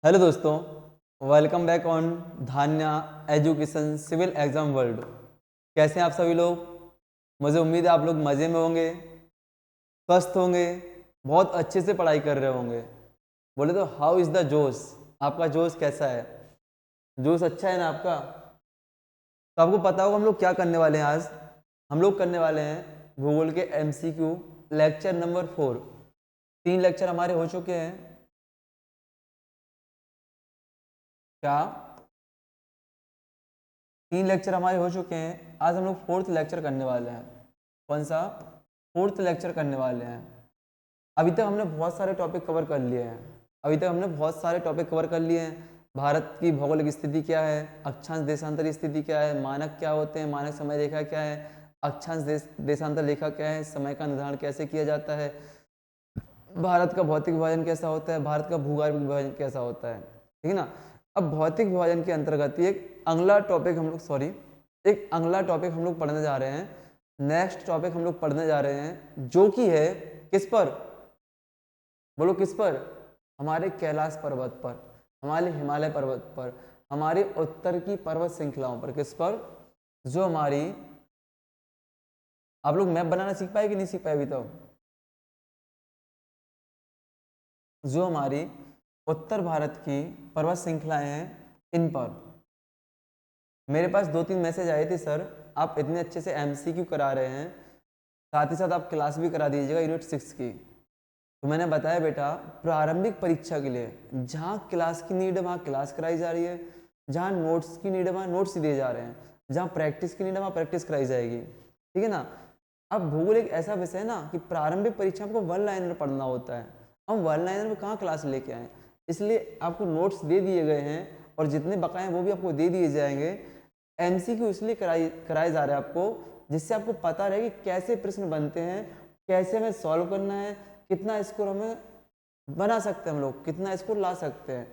Hello दोस्तों, welcome back on Dhanya education civil exam world. कैसे हैं आप सभी लोग? मुझे उम्मीद है आप लोग मज़े में होंगे, स्वस्थ होंगे, बहुत अच्छे से पढ़ाई कर रहे होंगे। बोले तो हाउ इज़ द जोश? आपका जोश कैसा है? जोश अच्छा है ना आपका? तो आपको पता होगा हम लोग क्या करने वाले हैं आज। हम लोग करने वाले हैं भूगोल के MCQ लेक्चर नंबर 4। 3 लेक्चर हमारे हो चुके हैं। क्या 3 लेक्चर हमारे हो चुके हैं? आज हम लोग 4th लेक्चर करने वाले हैं। कौन सा? 4th लेक्चर करने वाले हैं। अभी तक हमने बहुत सारे टॉपिक कवर कर लिए हैं। भारत की भौगोलिक स्थिति क्या है, अक्षांश देशांतर स्थिति क्या है, मानक क्या होते हैं, मानक समय रेखा क्या है, अक्षांश देशांतर रेखा क्या है, समय का निर्धारण कैसे किया जाता है, भारत का भौतिक विभाजन कैसा होता है, भारत का भूगोलिक विभाजन कैसा होता है। ठीक है ना? अब भौतिक विभाजन के अंतर्गत एक अगला टॉपिक हम लोग पढ़ने जा रहे हैं। नेक्स्ट टॉपिक हम लोग पढ़ने जा रहे हैं जो कि है किस पर? बोलो किस पर? हमारे कैलाश पर्वत पर, हमारे हिमालय पर्वत पर, हमारे उत्तर की पर्वत श्रृंखलाओं पर। किस पर? जो हमारी, आप लोग मैप बनाना सीख पाए कि नहीं सीख पाए अभी तक? जो हमारी उत्तर भारत की पर्वत श्रृंखलाएं हैं, इन पर मेरे पास 2-3 मैसेज आए थे, सर आप इतने अच्छे से MCQ करा रहे हैं, साथ ही साथ आप क्लास भी करा दीजिएगा यूनिट 6 की। तो मैंने बताया बेटा, प्रारंभिक परीक्षा के लिए जहाँ क्लास की नीड है वहाँ क्लास कराई जा रही है, जहाँ नोट्स की नीड है वहाँ नोट्स दिए जा रहे हैं, जहाँ प्रैक्टिस की नीड है वहाँ प्रैक्टिस कराई जाएगी। ठीक है ना? अब भूगोल एक ऐसा विषय है ना कि प्रारंभिक परीक्षा आपको वन लाइनर पढ़ना होता है। हम वन लाइनर में कहाँ क्लास लेके आए? इसलिए आपको नोट्स दे दिए गए हैं और जितने बकाए हैं वो भी आपको दे दिए जाएंगे। MCQ इसलिए कराए जा रहे हैं आपको, जिससे आपको पता रहे कि कैसे प्रश्न बनते हैं, कैसे हमें सॉल्व करना है, कितना स्कोर हमें बना सकते हैं, हम लोग कितना स्कोर ला सकते हैं।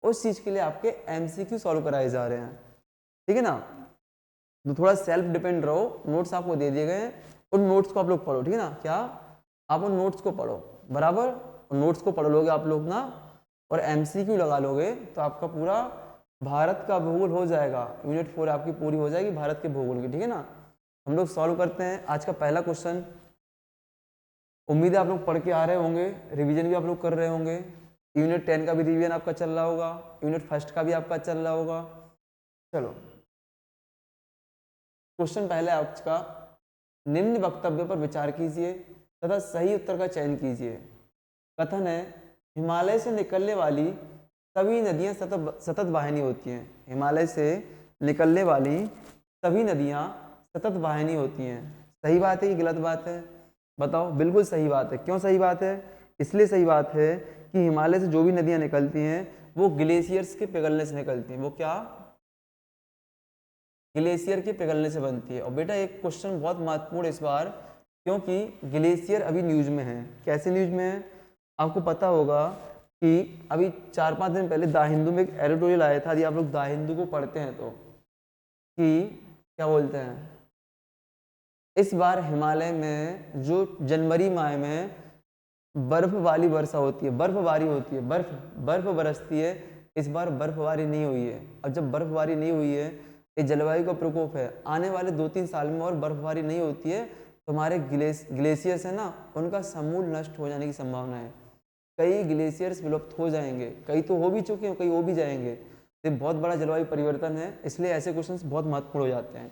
उस चीज़ के लिए आपके MCQ सॉल्व कराए जा रहे हैं। ठीक है ना? तो थोड़ा सेल्फ डिपेंड रहो। नोट्स आपको दे दिए गए हैं, उन नोट्स को आप लोग पढ़ो। ठीक है ना? क्या आप उन नोट्स को पढ़ो बराबर? उन नोट्स को पढ़ लोगे आप लोग ना, और MCQ लगा लोगे तो आपका पूरा भारत का भूगोल हो जाएगा। यूनिट 4 आपकी पूरी हो जाएगी भारत के भूगोल की। ठीक है ना? हम लोग सॉल्व करते हैं आज का पहला क्वेश्चन। उम्मीद है आप लोग पढ़ के आ रहे होंगे, रिवीजन भी आप लोग कर रहे होंगे। यूनिट 10 का भी रिवीजन आपका चल रहा होगा, यूनिट 1 का भी आपका चल रहा होगा। चलो क्वेश्चन पहले आपका, निम्न वक्तव्य पर विचार कीजिए तथा सही उत्तर का चयन कीजिए। कथन है, हिमालय से निकलने वाली सभी नदियां सतत वाहिनी होती हैं। हिमालय से निकलने वाली सभी नदियां सतत वाहिनी होती हैं। सही बात है कि गलत बात है? बताओ। बिल्कुल सही बात है। क्यों सही बात है? इसलिए सही बात है कि हिमालय से जो भी नदियां निकलती हैं वो ग्लेशियर्स के पिघलने से निकलती हैं। वो क्या? ग्लेशियर के पिघलने से बनती है। और बेटा एक क्वेश्चन बहुत महत्वपूर्ण इस बार, क्योंकि ग्लेशियर अभी न्यूज में है। कैसे न्यूज में है? आपको पता होगा कि अभी 4-5 दिन पहले द हिंदू में एक एडिटोरियल आया था। यदि आप लोग द हिंदू को पढ़ते हैं तो, कि क्या बोलते हैं, इस बार हिमालय में जो जनवरी माह में बर्फ वाली वर्षा होती है, बर्फबारी होती है, बर्फ बरसती है, इस बार बर्फबारी नहीं हुई है। अब जब बर्फबारी नहीं हुई है, ये जलवायु का प्रकोप है, आने वाले 2-3 साल में और बर्फबारी नहीं होती है तो हमारे ग्लेशियर्स है ना, उनका समूल नष्ट हो जाने की संभावना है। कई ग्लेशियर्स विलुप्त हो जाएंगे, कई तो हो भी चुके हैं, कई हो भी जाएंगे। ये बहुत बड़ा जलवायु परिवर्तन है, इसलिए ऐसे क्वेश्चंस बहुत महत्वपूर्ण हो जाते हैं।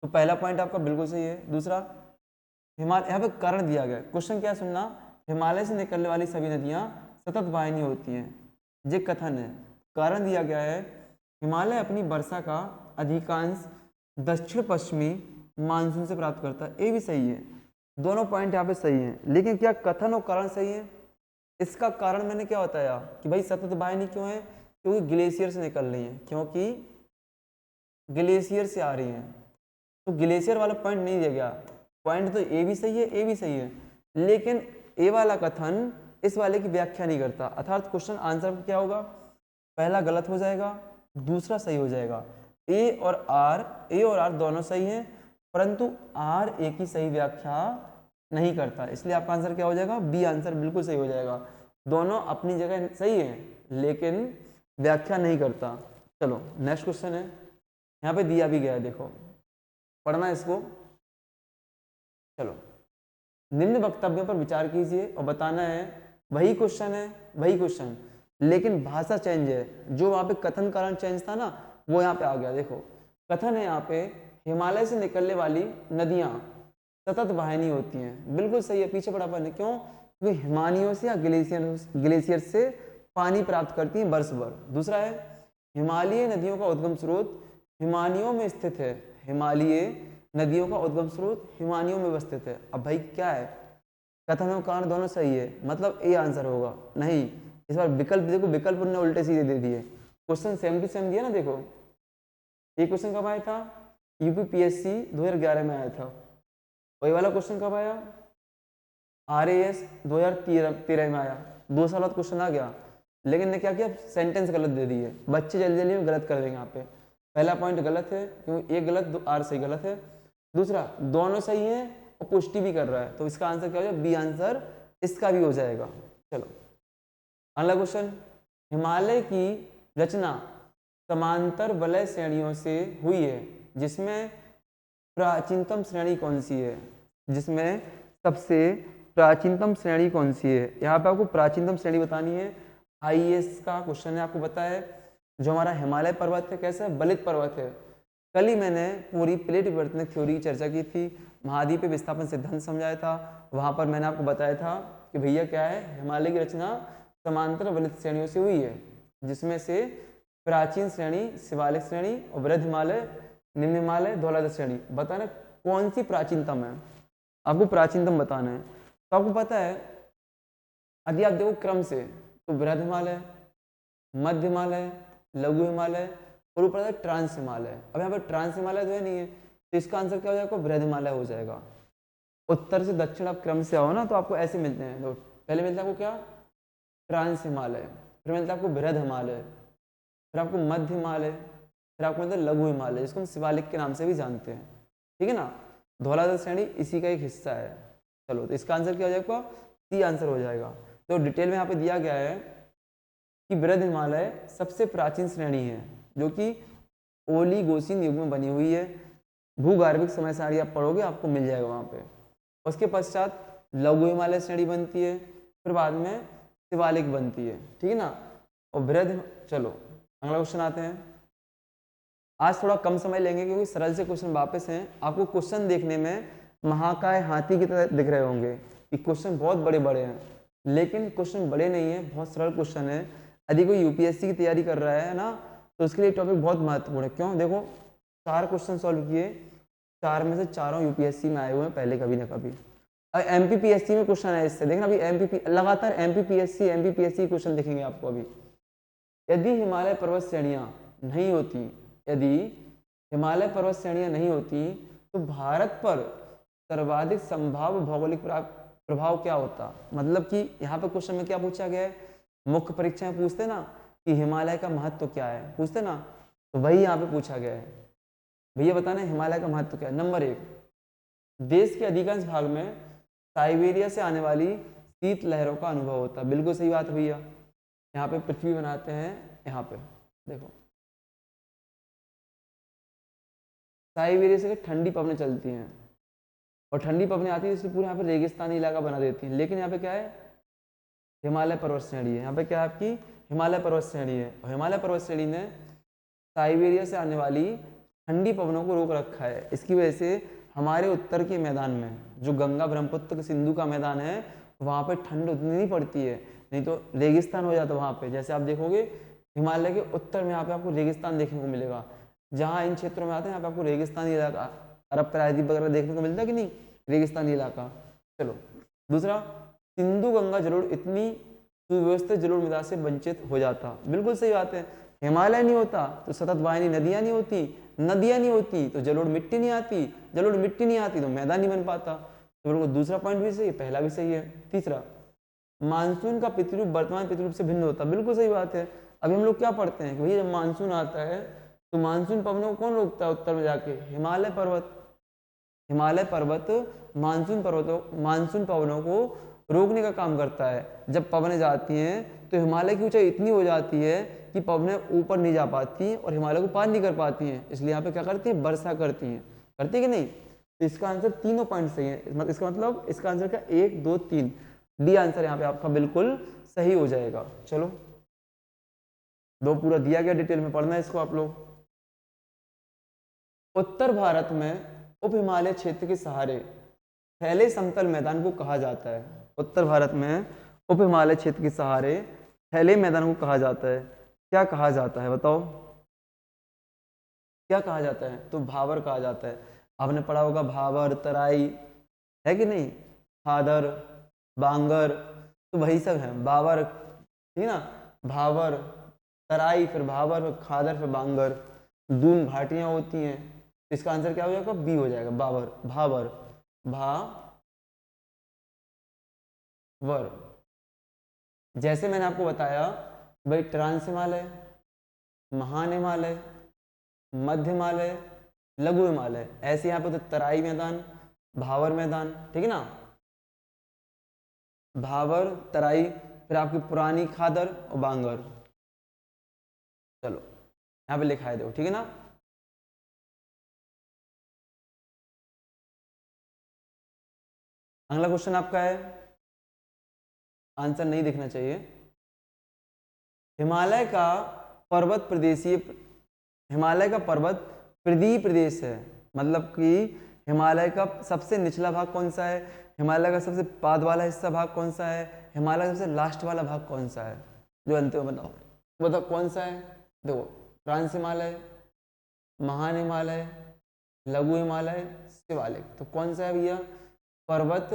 तो पहला पॉइंट आपका बिल्कुल सही है। दूसरा, हिमालय, यहाँ पे कारण दिया गया है। क्वेश्चन क्या सुनना, हिमालय से निकलने वाली सभी नदियाँ सतत वाहिनी होती हैं, ये कथन है। कारण दिया गया है, हिमालय अपनी वर्षा का अधिकांश दक्षिण पश्चिमी मानसून से प्राप्त करता है। ये भी सही है, दोनों पॉइंट यहाँ पे सही हैं। लेकिन क्या कथन और कारण सही है? इसका कारण मैंने क्या बताया कि भाई सतत वाहिनी क्यों है? क्योंकि ग्लेशियर से निकल रही है, क्योंकि ग्लेशियर से आ रही हैं। तो ग्लेशियर वाला पॉइंट नहीं दिया गया। पॉइंट तो ए भी सही है, ए भी सही है, लेकिन ए वाला कथन इस वाले की व्याख्या नहीं करता। अर्थात क्वेश्चन आंसर क्या होगा? पहला गलत हो जाएगा, दूसरा सही हो जाएगा। ए और आर दोनों सही हैं, परंतु आर ए की सही व्याख्या नहीं करता। इसलिए आपका आंसर क्या हो जाएगा? बी आंसर बिल्कुल सही हो जाएगा। दोनों अपनी जगह सही है, लेकिन व्याख्या नहीं करता। चलो नेक्स्ट क्वेश्चन है, यहाँ पे दिया भी गया है, देखो पढ़ना है इसको। चलो, निम्न वक्तव्यों पर विचार कीजिए और बताना है, वही क्वेश्चन है, वही क्वेश्चन, लेकिन भाषा चेंज है। जो वहाँ पे कथन कारण चेंज था ना, वो यहाँ पे आ गया। देखो कथन है यहाँ पे, हिमालय से निकलने वाली नदियाँ सतत वाहिनी होती हैं। बिल्कुल सही है, पीछे पड़ा अपन, क्यों? क्योंकि हिमानियों से या ग्लेशियर से पानी प्राप्त करती हैं वर्ष भर। दूसरा है, हिमालयी नदियों का उद्गम स्रोत हिमानियों में स्थित है। हिमालयी नदियों का उद्गम स्रोत हिमानियों में स्थित है। अब भाई क्या है, कथन और कारण दोनों सही है, मतलब ए आंसर होगा। नहीं, इस बार विकल्प देखो, विकल्प उन्होंने उल्टे सीधे दे दिए। क्वेश्चन सेम टू सेम दिया ना। देखो ये क्वेश्चन कब आया था? यूपीपीएससी 2011 में आया था। वही वाला क्वेश्चन कब आया? RAS 2013 में आया। 2 साल बाद क्वेश्चन आ गया, लेकिन ने क्या किया, सेंटेंस गलत दे दिए। बच्चे जल्दी जल्दी में गलत कर देंगे। यहाँ पे पहला पॉइंट गलत है, क्योंकि एक गलत, आर सही गलत है। दूसरा, दोनों सही है और पुष्टि भी कर रहा है, तो इसका आंसर क्या हो जाएगा? बी आंसर इसका भी हो जाएगा। चलो अगला क्वेश्चन, हिमालय की रचना समांतर वलय श्रेणियों से हुई है, जिसमें प्राचीनतम श्रेणी कौन सी है? जिसमें सबसे प्राचीनतम श्रेणी कौन सी है? यहाँ पे आपको प्राचीनतम श्रेणी बतानी है। IAS का क्वेश्चन है, आपको पता है जो हमारा हिमालय पर्वत है कैसा है? बलित पर्वत है। कल ही मैंने पूरी प्लेट विवर्तन थ्योरी की चर्चा की थी, महाद्वीप विस्थापन सिद्धांत समझाया था। वहां पर मैंने आपको बताया था कि भैया क्या है, हिमालय की रचना समांतर वलित श्रेणियों से हुई है, जिसमें से प्राचीन श्रेणी शिवालिक श्रेणी और वृद्ध हिमालय, निम्न हिमालय, धौलाधर श्रेणी। बताना कौन सी प्राचीनतम है, आपको प्राचीनतम बताना है। तो आपको पता है, यदि आप देखो क्रम से, तो वृद्ध हिमालय, मध्य हिमालय, लघु हिमालय और ऊपर है ट्रांस हिमालय। अब यहाँ पर ट्रांस हिमालय तो है नहीं है, तो इसका आंसर क्या हो जाएगा? वृद्ध हिमालय हो जाएगा। उत्तर से दक्षिण आप क्रम से आओ ना, तो आपको ऐसे मिलते हैं। तो पहले मिलता है आपको क्या? ट्रांस हिमालय, फिर मिलता है आपको वृद्ध हिमालय, फिर आपको मध्य हिमालय, फिर आपको मिलता है लघु हिमालय, जिसको हम शिवालिक के नाम से भी जानते हैं। ठीक है ना? धौलाधर श्रेणी इसी का एक हिस्सा है। चलो, तो इसका आंसर क्या हो जाएगा? सी आंसर हो जाएगा। तो डिटेल में यहाँ पे दिया गया है कि वृद्ध हिमालय सबसे प्राचीन श्रेणी है, जो कि ओलिगोसिन युग में बनी हुई है। भूगर्भिक समय सारणी आप पढ़ोगे, आपको मिल जाएगा वहाँ पे। उसके पश्चात लघु हिमालय श्रेणी बनती है, फिर बाद में शिवालिक बनती है। ठीक है ना? और वृद्ध, चलो अगला क्वेश्चन आते हैं। आज थोड़ा कम समय लेंगे, क्योंकि सरल से क्वेश्चन वापस हैं। आपको क्वेश्चन देखने में महाकाय हाथी की तरह दिख रहे होंगे कि क्वेश्चन बहुत बड़े बड़े हैं, लेकिन क्वेश्चन बड़े नहीं है, बहुत सरल क्वेश्चन है। यदि कोई यूपीएससी की तैयारी कर रहा है ना, तो उसके लिए टॉपिक बहुत महत्वपूर्ण है। क्यों? देखो 4 क्वेश्चन सॉल्व किए, 4 में से चारों यूपीएससी में आए हुए हैं पहले, कभी ना कभी। MPPSC में क्वेश्चन है इससे, देखना अभी लगातार MPPSC क्वेश्चन दिखेंगे आपको अभी। यदि हिमालय पर्वत श्रेणियां नहीं होती, यदि हिमालय पर्वत श्रेणियां नहीं होती, तो भारत पर सर्वाधिक संभाव्य भौगोलिक प्रभाव क्या होता? मतलब कि यहाँ पे क्वेश्चन में क्या पूछा गया है? मुख्य परीक्षा में पूछते ना कि हिमालय का महत्व क्या है, पूछते ना, तो वही यहाँ पे पूछा गया है। भैया बताना हिमालय का महत्व क्या है। नंबर 1, देश के अधिकांश भाग में साइबेरिया से आने वाली शीत लहरों का अनुभव होता है। बिल्कुल सही बात भैया। यहाँ पे पृथ्वी बनाते हैं, यहाँ पे देखो साइबेरिया से ठंडी पवनें चलती हैं, और ठंडी पवनें आती है, इसलिए पूरे यहाँ पे रेगिस्तानी इलाका बना देती हैं। लेकिन यहाँ पे क्या है? हिमालय पर्वत श्रेणी है। यहाँ पे क्या है आपकी? हिमालय पर्वत श्रेणी है। और हिमालय पर्वत श्रेणी ने साइबेरिया से आने वाली ठंडी पवनों को रोक रखा है। इसकी वजह से हमारे उत्तर के मैदान में, जो गंगा ब्रह्मपुत्र सिंधु का मैदान है, वहाँ पे ठंड उतनी नहीं पड़ती है, नहीं तो रेगिस्तान हो जाता वहाँ पे। जैसे आप देखोगे हिमालय के उत्तर में यहाँ पे आपको रेगिस्तान देखने को मिलेगा। जहाँ इन क्षेत्रों में आते हैं, यहाँ पे आपको रेगिस्तानी इलाका, अरब प्रायद्वीप वगैरह देखने को मिलता है कि नहीं, रेगिस्तानी इलाका। चलो दूसरा, सिंधु गंगा जलोढ़ इतनी सुव्यवस्थित जलोढ़ मृदा से वंचित हो जाता। बिल्कुल सही बात है। हिमालय नहीं होता तो सतत वाहिनी नदियां नहीं होती, नदियां नहीं होती तो जलोढ़ मिट्टी नहीं आती, जलोढ़ मिट्टी नहीं आती तो मैदान नहीं बन पाता। तो बिल्कुल दूसरा पॉइंट भी सही है, पहला भी सही है। तीसरा, मानसून का प्रतिरूप वर्तमान प्रतिरूप से भिन्न होता। बिल्कुल सही बात है। अभी हम लोग क्या पढ़ते हैं कि भैया जब मानसून आता है तो मानसून पवनों को कौन रोकता है उत्तर में जाके? हिमालय पर्वत। हिमालय पर्वत मानसून पवनों को रोकने का काम करता है। जब पवनें जाती हैं तो हिमालय की ऊंचाई इतनी हो जाती है कि पवनें ऊपर नहीं जा पाती हैं और हिमालय को पार नहीं कर पाती हैं, इसलिए यहाँ पे क्या करती हैं, वर्षा करती हैं। करती है कि नहीं? तो इसका आंसर तीनों पॉइंट सही है। इसका मतलब इसका आंसर क्या, 1 2 3, डी आंसर यहाँ पे आपका बिल्कुल सही हो जाएगा। चलो, दो पूरा दिया गया, डिटेल में पढ़ना है इसको आप लोग। उत्तर भारत में उप हिमालय क्षेत्र के सहारे फैले समतल मैदान को कहा जाता है। उत्तर भारत में उप हिमालय क्षेत्र के सहारे फैले मैदान को कहा जाता है। क्या कहा जाता है बताओ, क्या कहा जाता है? तो भाबर कहा जाता है। आपने पढ़ा होगा भाबर, तराई, है कि नहीं, खादर, बांगर, तो वही सब है, बाबर, ठीक है ना, भाबर, तराई, फिर भाबर, फिर खादर, फिर बांगर, दून घाटियां होती हैं। तो इसका आंसर क्या हो जाएगा, बी हो जाएगा, बाबर, भाबर, भावर। जैसे मैंने आपको बताया भाई, ट्रांस हिमालय, महान हिमालय, मध्य हिमालय, लघु हिमालय, ऐसे यहाँ पे तो तराई मैदान, भावर मैदान, ठीक है ना, भावर, तराई, फिर आपकी पुरानी खादर और बांगर। चलो यहाँ पे लिखा है देखो, ठीक है ना। अगला क्वेश्चन आपका है, आंसर नहीं दिखना चाहिए। हिमालय का पर्वत प्रदेशीय, हिमालय का पर्वत प्रदीप प्रदेश है, मतलब कि हिमालय का सबसे निचला भाग कौन सा है, हिमालय का सबसे बाद वाला हिस्सा भाग कौन सा है, हिमालय का सबसे लास्ट वाला भाग कौन सा है, जो जानते हो बताओ, बताओ कौन सा है। देखो, ट्रांस हिमालय, महान हिमालय, लघु हिमालय, शिवालिक। तो कौन सा है भैया, पर्वत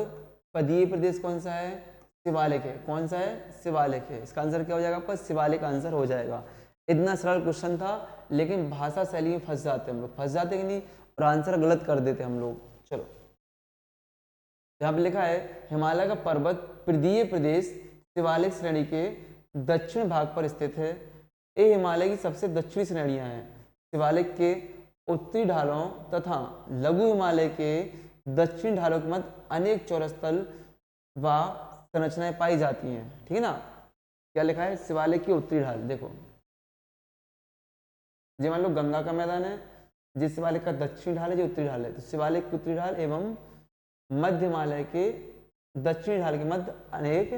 पदीय प्रदेश कौन सा है, शिवालिक है। कौन सा है, शिवालिक है। इसका आंसर क्या हो जाएगा आपका, शिवालिक आंसर हो जाएगा। इतना सरल क्वेश्चन था, लेकिन भाषा शैली में फंस जाते हैं हम लोग, फंस जाते कि नहीं, और आंसर गलत कर देते हम लोग। चलो, यहाँ पे लिखा है हिमालय का पर्वत प्रदीय प्रदेश शिवालिक श्रेणी के दक्षिण भाग पर स्थित है। ये हिमालय की सबसे दक्षिणी श्रेणियां हैं। शिवालिक के उत्तरी ढालों तथा लघु हिमालय के दक्षिणी ढालों के मध्य अनेक चौरस तल व संरचनाएं पाई जाती हैं, ठीक है ना। क्या लिखा है, शिवालिक की उत्तरी ढाल, देखो जी मान लो गंगा का मैदान है, जिस शिवालिक का दक्षिणी ढाल है, जो उत्तरी ढाल है, तो शिवालिक की उत्तरी ढाल एवं मध्य हिमालय के दक्षिणी ढाल के मध्य अनेक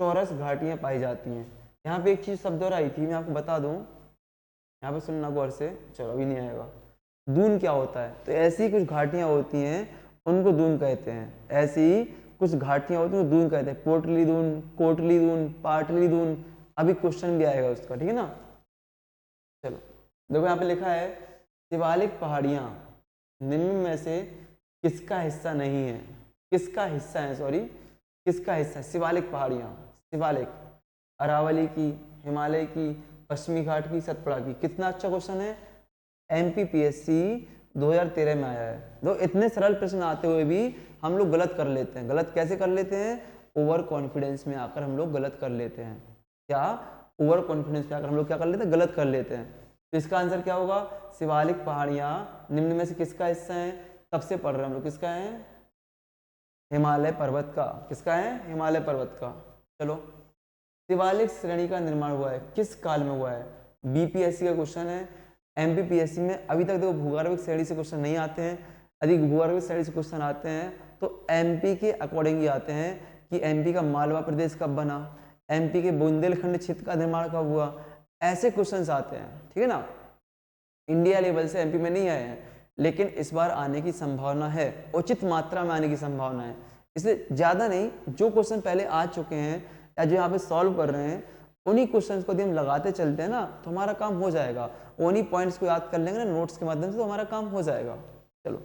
चौरस घाटियां पाई जाती हैं। यहाँ पे एक चीज शब्द और आई थी, मैं आपको बता दूं, यहाँ पे सुनना गौर से, चलो अभी नहीं आएगा। दून क्या होता है, तो ऐसी कुछ घाटियां होती हैं उनको दून कहते हैं, ऐसी कुछ घाटियां होती हैं दून कहते हैं, पोटली दून, कोटली दून, पाटली दून, अभी क्वेश्चन भी आएगा उसका, ठीक है ना। चलो देखो, यहाँ पे लिखा है शिवालिक पहाड़ियां निम्न में से किसका हिस्सा नहीं है, किसका हिस्सा है, सॉरी किसका हिस्सा है, शिवालिक पहाड़ियां, शिवालिक, अरावली की, हिमालय की, पश्चिमी घाट की, सतपुड़ा की। कितना अच्छा क्वेश्चन है, MPPSC 2013 में आया है। तो इतने सरल प्रश्न आते हुए भी हम लोग गलत कर लेते हैं। गलत कैसे कर लेते हैं, ओवर कॉन्फिडेंस में आकर हम लोग गलत कर लेते हैं। क्या, ओवर कॉन्फिडेंस में आकर हम लोग क्या कर लेते हैं, गलत कर लेते हैं। तो इसका आंसर क्या होगा, शिवालिक पहाड़ियां निम्न में से किसका हिस्सा है, कब से पढ़ रहे हैं हम लोग, किसका है, हिमालय पर्वत का, किसका है, हिमालय पर्वत का। चलो, शिवालिक श्रेणी का निर्माण हुआ है, किस काल में हुआ है, BPSC का क्वेश्चन है। MPPSC में अभी तक देखो भूगर्भिक श्रेणी से क्वेश्चन नहीं आते हैं, अधिक भूगर्भिक श्रेणी से क्वेश्चन आते हैं तो MP के अकॉर्डिंग ही आते हैं कि MP का मालवा प्रदेश कब बना, MP के बुंदेलखंड क्षेत्र का निर्माण कब हुआ, ऐसे क्वेश्चंस आते हैं, ठीक है ना। इंडिया लेवल से MP में नहीं आए हैं, लेकिन इस बार आने की संभावना है, उचित मात्रा में आने की संभावना है, इसलिए ज़्यादा नहीं, जो क्वेश्चन पहले आ चुके हैं या जो यहाँ पे सॉल्व कर रहे हैं उन्हीं क्वेश्चंस को यदि हम लगाते चलते हैं ना तो हमारा काम हो जाएगा, उन्हीं पॉइंट्स को याद कर लेंगे ना नोट्स के माध्यम से, तो हमारा काम हो जाएगा। चलो,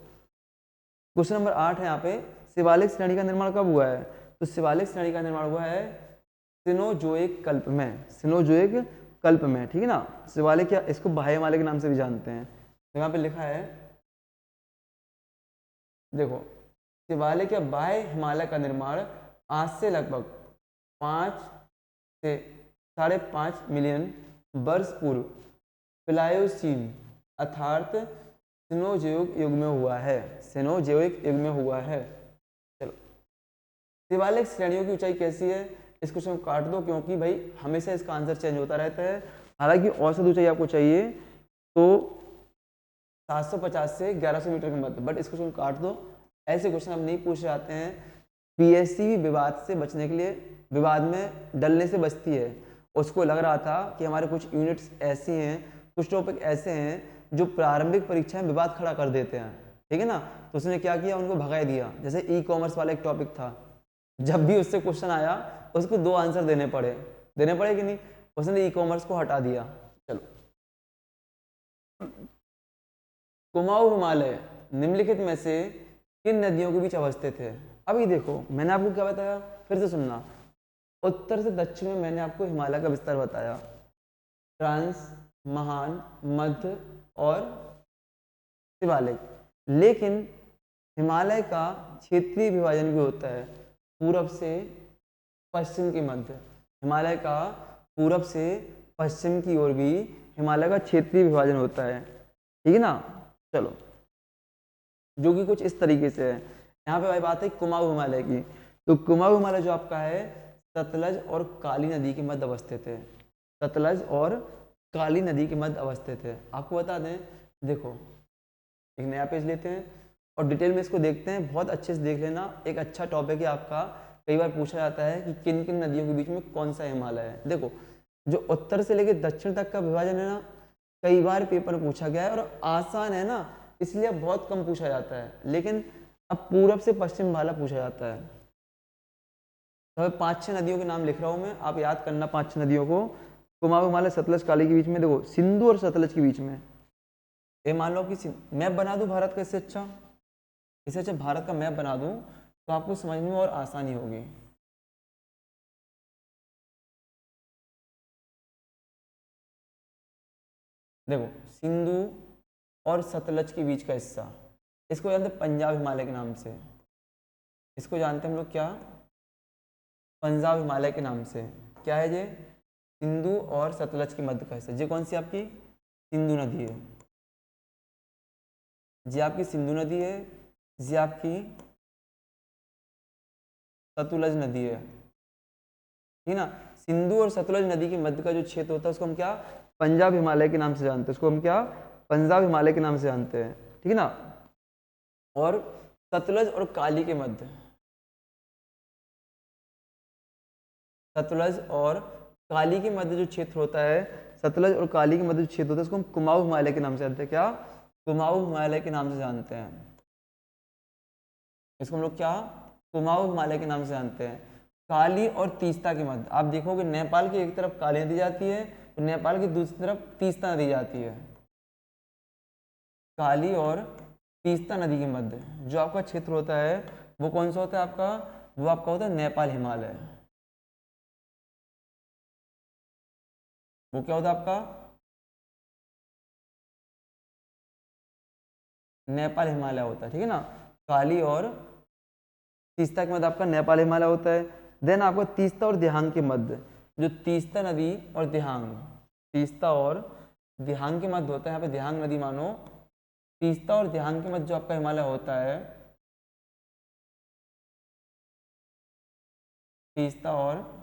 क्वेश्चन नंबर 8 है यहाँ पे, शिवालिक श्रेणी का निर्माण कब हुआ है, तो शिवालिक श्रेणी का निर्माण हुआ है सिनोजोइक कल्प में, सिनोजोइक कल्प में, ठीक है ना। शिवालिक, या इसको बाह्य हिमालय के नाम से भी जानते हैं। तो यहाँ पे लिखा है, देखो, शिवालिक या बाह्य हिमालय का निर्माण आज से लगभग 5 से 5.5 मिलियन वर्ष पूर्व प्लायोसीन अर्थात सिनोजोइक युग में हुआ है, सिनोजोइक युग में हुआ है। चलो, शिवालिक श्रेणियों की ऊंचाई कैसी है, इस क्वेश्चन को काट दो क्योंकि भाई हमेशा इसका आंसर चेंज होता रहता है हालांकि औसत ऊंचाई आपको चाहिए तो 750 से 1100 मीटर के मध्य, बट इस क्वेश्चन को काट दो, ऐसे क्वेश्चन अब नहीं पूछे जाते हैं। पीएससी भी विवाद से बचने के लिए, विवाद में डलने से बचती है। उसको लग रहा था कि हमारे कुछ यूनिट्स ऐसी हैं, कुछ टॉपिक ऐसे हैं जो प्रारंभिक परीक्षा में विवाद खड़ा कर देते हैं, ठीक है ना, तो उसने क्या किया, उनको भगा दिया। जैसे ई कॉमर्स वाला एक टॉपिक था, जब भी उससे क्वेश्चन आया उसको 2 आंसर देने पड़े कि नहीं, उसने ई कॉमर्स को हटा दिया। चलो, कुमाऊं हिमालय निम्नलिखित में से किन नदियों के बीच अवस्थित है? अभी देखो, मैंने आपको क्या बताया, फिर से सुनना। उत्तर से दक्षिण में मैंने आपको हिमालय का विस्तार बताया, ट्रांस, महान, मध्य और शिवालिक। लेकिन हिमालय का क्षेत्रीय विभाजन भी होता है, पूरब से पश्चिम के मध्य। हिमालय का पूरब से पश्चिम की ओर भी हिमालय का क्षेत्रीय विभाजन होता है, ठीक है ना। चलो, जो कि कुछ इस तरीके से है। यहाँ पे भाई बात है कुमाऊं हिमालय की, तो कुमाऊं हिमालय जो आपका है सतलज और काली नदी के मध्य अवस्थित है। सतलज और काली नदी के मध्य अवस्थित है। आपको बता दें, देखो एक नया पेज लेते हैं और डिटेल में इसको देखते हैं, बहुत अच्छे से देख लेना। एक अच्छा टॉपिक है आपका, कई बार पूछा जाता है कि किन किन नदियों के बीच में कौन सा हिमालय है। देखो, जो उत्तर से लेकर दक्षिण तक का विभाजन है ना, कई बार पेपर में पूछा गया है और आसान है ना, इसलिए बहुत कम पूछा जाता है। लेकिन अब पूरब से पश्चिम वाला पूछा जाता है। तो 5-6 नदियों के नाम लिख रहा हूँ मैं, आप याद करना 5-6 नदियों को। कुमाऊं हिमालय सतलज काली के बीच में, देखो सिंधु और सतलज के बीच में। ये मान लो कि मैप बना दूं भारत का, इससे अच्छा भारत का मैप बना दूं तो आपको समझने में और आसानी होगी। देखो, सिंधु और सतलज के बीच का हिस्सा, इसको जानते हैं पंजाब हिमालय के नाम से। इसको जानते हैं हम लोग क्या, पंजाब हिमालय के नाम से। क्या है ये, सिंधु और सतलज के मध्य का हिस्सा। ये कौन सी आपकी सिंधु नदी है, ये आपकी सिंधु नदी है, ये आपकी सतलज नदी है, ठीक ना। सिंधु और सतलज नदी के मध्य का जो क्षेत्र होता है उसको हम क्या, पंजाब हिमालय के नाम से जानते हैं। उसको हम क्या, पंजाब हिमालय के नाम से जानते हैं, ठीक है ना। और सतलज और काली के मध्य, सतलज और काली के मध्य जो क्षेत्र होता है, सतलज और काली के मध्य जो क्षेत्र होता है उसको हम कुमाऊं हिमालय के नाम से जानते हैं। क्या, कुमाऊं हिमालय के नाम से जानते हैं। इसको हम लोग क्या, कुमाऊं हिमालय के नाम से जानते हैं। काली और तीस्ता के मध्य, आप देखोगे नेपाल की एक तरफ काली नदी जाती है तो नेपाल की दूसरी तरफ तीस्ता नदी जाती है। काली और तीस्ता नदी के मध्य जो आपका क्षेत्र होता है वो कौन सा होता है आपका, वो आपका होता है नेपाल हिमालय। वो क्या होता है आपका, नेपाल हिमालय होता है, ठीक है ना। काली और तीस्ता के मध्य आपका नेपाल हिमालय होता है। देन आपका तीस्ता और दिहांग के मध्य, जो तीस्ता नदी और दिहांग, तीस्ता और दिहांग के मध्य होता है। यहाँ पे दिहांग नदी मानो, तीस्ता और दिहांग के मध्य जो आपका हिमालय होता है, तीस्ता और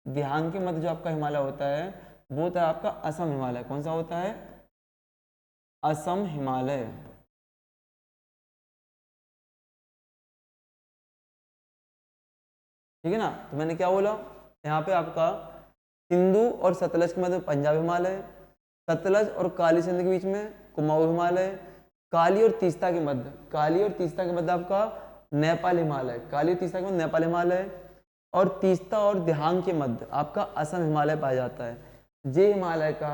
दिहांग के मध्य जो आपका हिमालय होता है वो होता है आपका असम हिमालय। कौन सा होता है, असम हिमालय, ठीक है ना। तो मैंने क्या बोला, यहाँ पे आपका सिंधु और सतलज के मध्य पंजाब हिमालय, सतलज और काली सिंध के बीच में कुमाऊं हिमालय, काली और तीस्ता के मध्य, काली और तीस्ता के मध्य आपका नेपाल हिमालय, काली और तीस्ता के मध्य नेपाल हिमालय, और तीस्ता और दिहांग के मध्य आपका असम हिमालय पाया जाता है। ये हिमालय का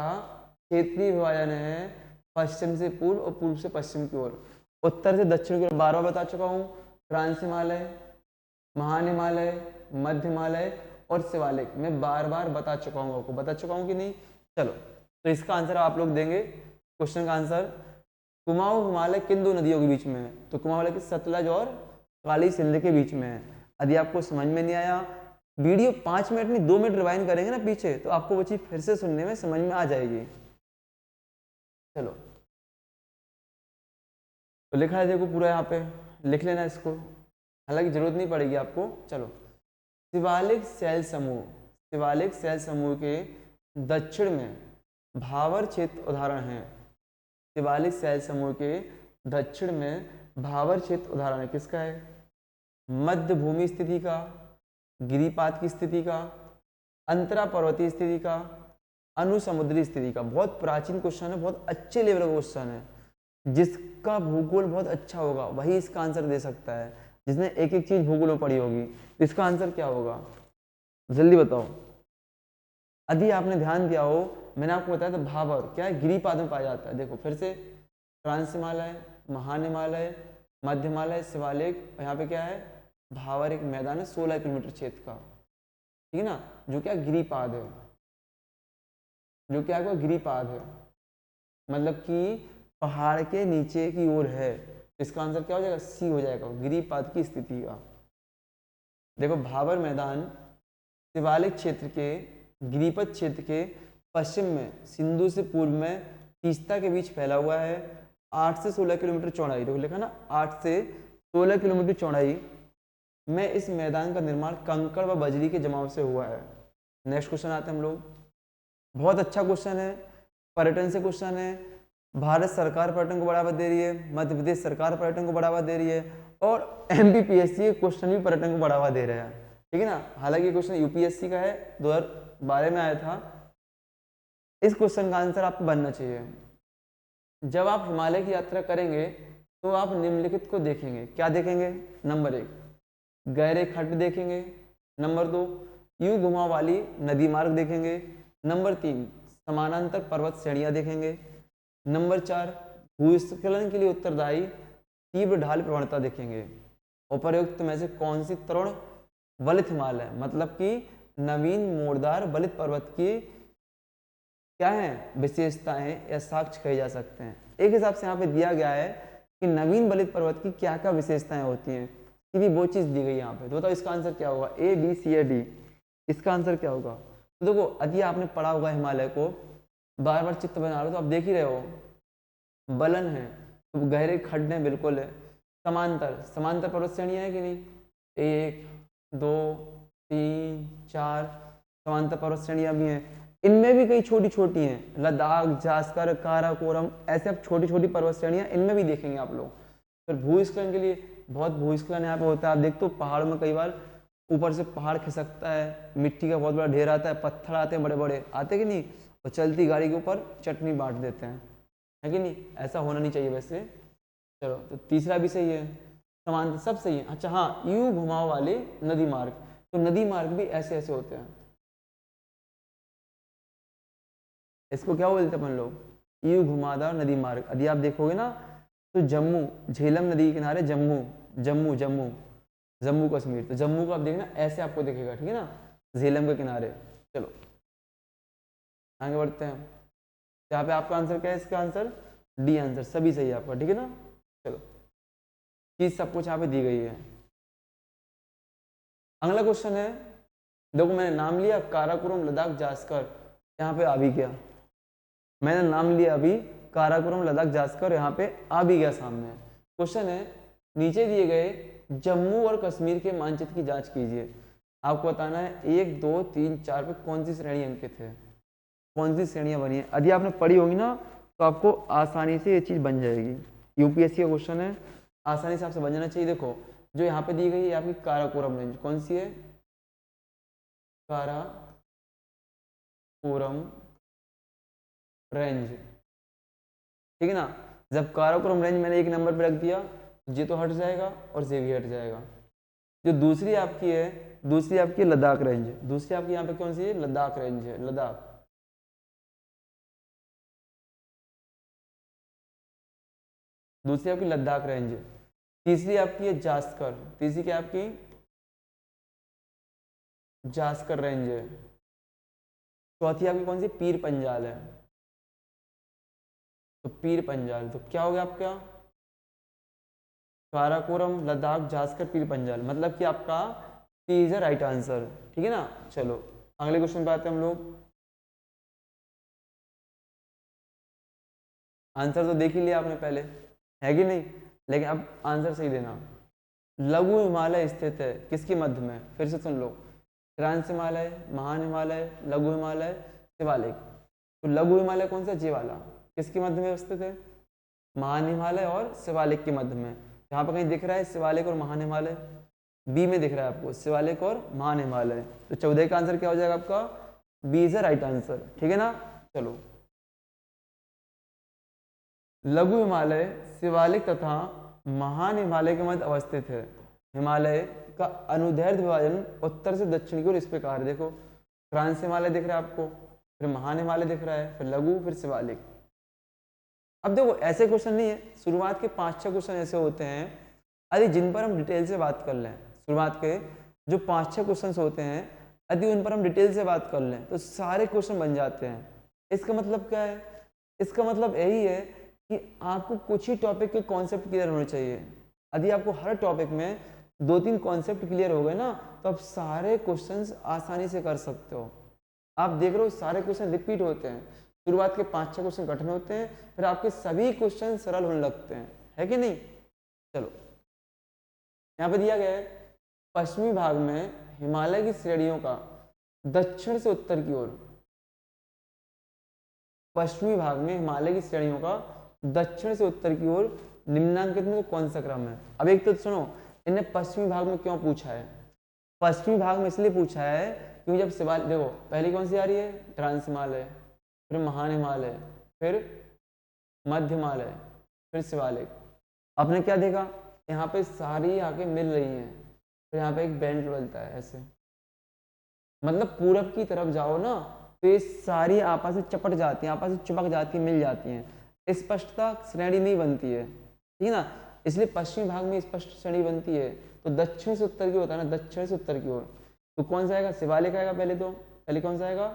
क्षेत्रीय विभाजन है पश्चिम से पूर्व और पूर्व से पश्चिम की ओर। उत्तर से दक्षिण की ओर बार बार बता चुका हूँ, ट्रांस हिमालय, महान हिमालय, मध्य हिमालय और शिवालिक। मैं बार बार बता चुका हूँ, आपको बता चुका हूँ कि नहीं। चलो, तो इसका आंसर आप लोग देंगे। क्वेश्चन का आंसर, कुमाऊं हिमालय किन दो नदियों के बीच में है, तो कुमाऊं हिमालय की सतलज और काली सिंध के बीच में है। यदि आपको समझ में नहीं आया, वीडियो 5 मिनट नहीं 2 मिनट रिवाइंड करेंगे ना पीछे, तो आपको वो चीज़ फिर से सुनने में समझ में आ जाएगी। चलो, तो लिखा है देखो पूरा, यहाँ पे लिख लेना इसको, हालांकि जरूरत नहीं पड़ेगी आपको। चलो, शिवालिक सेल समूह, शिवालिक सेल समूह के दक्षिण में भावर क्षेत्र उदाहरण है। शिवालिक शैल समूह के दक्षिण में भावर क्षेत्र उदाहरण है किसका है? मध्य भूमि स्थिति का, गिरिपात की स्थिति का, अंतरा पर्वतीय स्थिति का, अनुसमुद्री स्थिति का। बहुत प्राचीन क्वेश्चन है, बहुत अच्छे लेवल का क्वेश्चन है। जिसका भूगोल बहुत अच्छा होगा वही इसका आंसर दे सकता है, जिसने एक एक चीज भूगोल में पढ़ी होगी। तो इसका आंसर क्या होगा, जल्दी बताओ। यदि आपने ध्यान दिया हो, मैंने आपको बताया था भावर क्या है, गिरिपाद में पाया जाता है। देखो फिर से, ट्रांस हिमालय, महान हिमालय, मध्य हिमालय, शिवालिक, यहाँ पे क्या है, भावर एक मैदान है 16 किलोमीटर क्षेत्र का, ठीक है ना, जो क्या गिरिपाद है, जो क्या है गिरिपाद है, मतलब कि पहाड़ के नीचे की ओर है। इसका आंसर क्या हो जाएगा, सी हो जाएगा, गिरिपाद की स्थिति का। देखो भावर मैदान शिवालिक क्षेत्र के, गिरिपद क्षेत्र के पश्चिम में सिंधु से पूर्व में तीस्ता के बीच फैला हुआ है। 8 से 16 किलोमीटर चौड़ाई, देखो लिखा ना 8 से 16 किलोमीटर चौड़ाई में इस मैदान का निर्माण कंकड़ व बजरी के जमाव से हुआ है। नेक्स्ट क्वेश्चन आते हैं हम लोग, बहुत अच्छा क्वेश्चन है, पर्यटन से क्वेश्चन है। भारत सरकार पर्यटन को बढ़ावा दे रही है, मध्य प्रदेश सरकार पर्यटन को बढ़ावा दे रही है, और MPPSC क्वेश्चन भी पर्यटन को बढ़ावा दे रहे हैं, ठीक है ना। हालांकि क्वेश्चन UPSC का है, 2012 में आया था। इस क्वेश्चन का आंसर आपको बनना चाहिए। जब आप हिमालय की यात्रा करेंगे तो आप निम्नलिखित को देखेंगे। क्या देखेंगे? नंबर 1 गहरे खड्ड देखेंगे, नंबर 2 यूं घुमाव वाली नदी मार्ग देखेंगे, नंबर 3 समानांतर पर्वत श्रेणियां देखेंगे, नंबर 4 भूस्खलन के लिए उत्तरदायी तीव्र ढाल प्रवणता देखेंगे। उपर्युक्त में से कौन सी तरुण वलित हिमालय, मतलब कि नवीन मोड़दार वलित पर्वत की क्या है विशेषताएं या साक्ष्य कहे जा सकते हैं। एक हिसाब से यहाँ पे दिया गया है कि नवीन वलित पर्वत की क्या क्या विशेषताएं होती हैं, कि भी वो चीज दी गई यहाँ पे। तो बताओ इसका आंसर क्या होगा, A, B, C या D? इसका आंसर क्या होगा? तो देखो यदि आपने पढ़ा होगा हिमालय को, बार बार चित्र बना रहे हो तो आप देख ही रहे हो, बलन है तो गहरे खड्ड हैं, बिल्कुल है। समांतर, समांतर पर्वत श्रेणियां है कि नहीं, 1 2 3 4 समांतर पर्वत श्रेणियां भी हैं। इनमें भी कई छोटी छोटी हैं, लद्दाख, जास्कर, काराकोरम, ऐसे अब छोटी छोटी पर्वत श्रेणियां इनमें भी देखेंगे आप लोग। फिर भूस्खलन के लिए बहुत भूस्खलन यहाँ पे होता है। आप देखते हो पहाड़ों में कई बार ऊपर से पहाड़ खिसकता है, मिट्टी का बहुत बड़ा ढेर आता है, पत्थर आते हैं बड़े बड़े, आते कि नहीं, और चलती गाड़ी के ऊपर चटनी बांट देते हैं, है कि नहीं। ऐसा होना नहीं चाहिए वैसे। चलो तो तीसरा भी सही है, समांतर सब सही है। अच्छा हाँ, यूं घुमाव वाले नदी मार्ग, तो नदी मार्ग भी ऐसे ऐसे होते हैं। इसको क्या बोलते हैं अपन लोग, यूं घुमावदार नदी मार्ग। यदि आप देखोगे ना तो जम्मू, झेलम नदी के किनारे जम्मू, जम्मू जम्मू जम्मू कश्मीर, तो जम्मू को आप देखना ऐसे आपको दिखेगा, ठीक है ना, झेलम के किनारे। चलो आगे बढ़ते हैं। यहाँ पे आपका आंसर क्या है, इसका आंसर D आंसर, सभी सही है आपका, ठीक है ना। चलो चीज सब कुछ यहाँ पे दी गई है। अगला क्वेश्चन है, देखो मैंने नाम लिया काराकोरम, लद्दाख, जास्कर, यहाँ पे आ भी गया। मैंने नाम लिया अभी काराकोरम, लद्दाख, जास्कर, यहाँ पे आ भी गया सामने। क्वेश्चन है, नीचे दिए गए जम्मू और कश्मीर के मानचित्र की जांच कीजिए। आपको बताना है 1 2 3 4 पे कौन सी श्रेणी अंकित है, कौन सी श्रेणियां बनी है। यदि आपने पढ़ी होगी ना तो आपको आसानी से ये चीज बन जाएगी। UPSC का क्वेश्चन है, आसानी से आपसे बन जाना चाहिए। देखो जो यहाँ पे दी गई है आपकी काराकोरम रेंज, कौन सी है, काराकोरम रेंज, ठीक है ना। जब काराकोरम रेंज मैंने 1 नंबर पे रख दिया, ये तो हट जाएगा और ये भी हट जाएगा। जो दूसरी आपकी है, दूसरी आपकी लद्दाख रेंज, दूसरी आपकी यहाँ पे कौन सी है, लद्दाख रेंज है, लद्दाख। दूसरी आपकी लद्दाख रेंज है। तीसरी आपकी है जास्कर, तीसरी क्या आपकी, जास्कर रेंज है। चौथी आपकी कौन सी, पीर पंजाल है, तो पीर पंजाल। तो क्या हो गया आपका, काराकोरम, लद्दाख, जास्कर, पीर पंजाल, मतलब कि आपका सी इज राइट आंसर, ठीक है ना। चलो अगले क्वेश्चन पे आते हैं हम लोग। आंसर तो देख ही लिया आपने पहले, है कि नहीं, लेकिन अब आंसर सही देना। लघु हिमालय स्थित है किसके मध्य में, फिर से सुन लो, ट्रांस हिमालय, महान हिमालय, लघु हिमालय, शिवालिक। तो लघु हिमालय कौन सा, जे वाला, किसके मध्य में अवस्थित है, महान हिमालय और शिवालिक के मध्य में। यहाँ पर कहीं दिख रहा है शिवालिक और महान हिमालय, बी में दिख रहा है आपको शिवालिक और महान हिमालय। तो 14 का आंसर क्या हो जाएगा आपका, B is the right answer, ठीक है ना। चलो, लघु हिमालय शिवालिक तथा महान हिमालय के मध्य अवस्थित है। हिमालय का अनुदैर्ध्य विभाजन उत्तर से दक्षिण की ओर इस प्रकार, देखो ट्रांस हिमालय दिख रहा है आपको, फिर महान हिमालय दिख रहा है, फिर लघु, फिर शिवालिक। अब देखो ऐसे क्वेश्चन नहीं है, शुरुआत के 5-6 क्वेश्चन ऐसे होते हैं यदि जिन पर हम डिटेल से बात कर लें, शुरुआत के जो 5-6 क्वेश्चन होते हैं यदि उन पर हम डिटेल से बात कर लें तो सारे क्वेश्चन बन जाते हैं। इसका मतलब क्या है, इसका मतलब यही है कि आपको कुछ ही टॉपिक के कॉन्सेप्ट क्लियर होने चाहिए। यदि आपको हर टॉपिक में 2-3 कॉन्सेप्ट क्लियर हो गए ना तो आप सारे क्वेश्चंस आसानी से कर सकते हो। आप देख रहे हो सारे क्वेश्चन रिपीट होते हैं, शुरुआत के 5-6 क्वेश्चन कठिन होते हैं, फिर आपके सभी क्वेश्चन सरल होने लगते हैं, है कि नहीं। चलो, यहाँ पे दिया गया है पश्चिमी भाग में हिमालय की श्रेणियों का दक्षिण से उत्तर की ओर, पश्चिमी भाग में हिमालय की श्रेणियों का दक्षिण से उत्तर की ओर निम्नांकित में कौन सा क्रम है। अब एक तो सुनो, इन्हें पश्चिमी भाग में क्यों पूछा है, पश्चिमी भाग में इसलिए पूछा है क्योंकि जब सवाल देखो पहली कौन सी आ रही है, ट्रांस हिमालय, फिर महान हिमालय, फिर मध्य हिमालय, फिर शिवालिक। आपने क्या देखा, यहाँ पे सारी आके मिल रही हैं, फिर यहाँ पे एक बेल्ट बनता है ऐसे, मतलब पूरब की तरफ जाओ ना तो ये सारी आपस में चपट जाती हैं, आपस में चिपक जाती हैं, मिल जाती हैं, स्पष्टता श्रेणी नहीं बनती है, ठीक है ना। इसलिए पश्चिमी भाग में स्पष्ट श्रेणी बनती है। तो दक्षिण से उत्तर की होता है ना, दक्षिण से उत्तर की ओर, तो कौन सा आएगा, शिवालिक आएगा पहले, तो पहले कौन सा आएगा,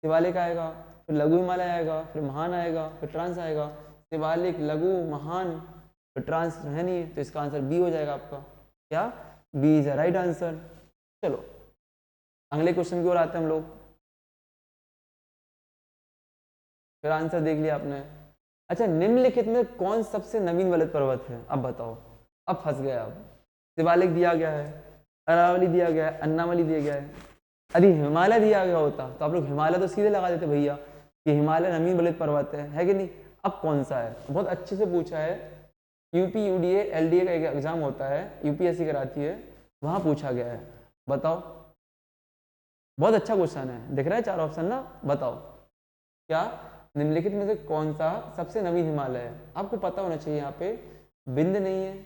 शिवालिक आएगा, फिर लघु हिमालय आएगा, फिर महान आएगा, फिर ट्रांस आएगा। शिवालिक, लघु, महान, फिर ट्रांस है नहीं, तो इसका आंसर बी हो जाएगा आपका, क्या, B is the right answer. चलो अगले क्वेश्चन की ओर आते हैं हम लोग। फिर आंसर देख लिया आपने। अच्छा, निम्नलिखित में कौन सबसे नवीन वलित पर्वत है, अब बताओ। अब फंस गया, अब शिवालिक दिया गया है, अरावली दिया गया है, अन्नावली दिया गया है। यदि हिमालय दिया गया होता तो आप लोग हिमालय तो सीधे लगा देते भैया कि हिमालय नवीन वलित पर्वत है कि नहीं। अब कौन सा है, बहुत अच्छे से पूछा है, यूपी यूडीए एलडीए का एक एग्जाम होता है, यूपीएससी कराती है, वहां पूछा गया है, बताओ। बहुत अच्छा क्वेश्चन है, दिख रहा है 4 ऑप्शन ना, बताओ क्या निम्नलिखित में से कौन सा सबसे नवीन हिमालय है। आपको पता होना चाहिए, यहाँ पे विंध्य नहीं है,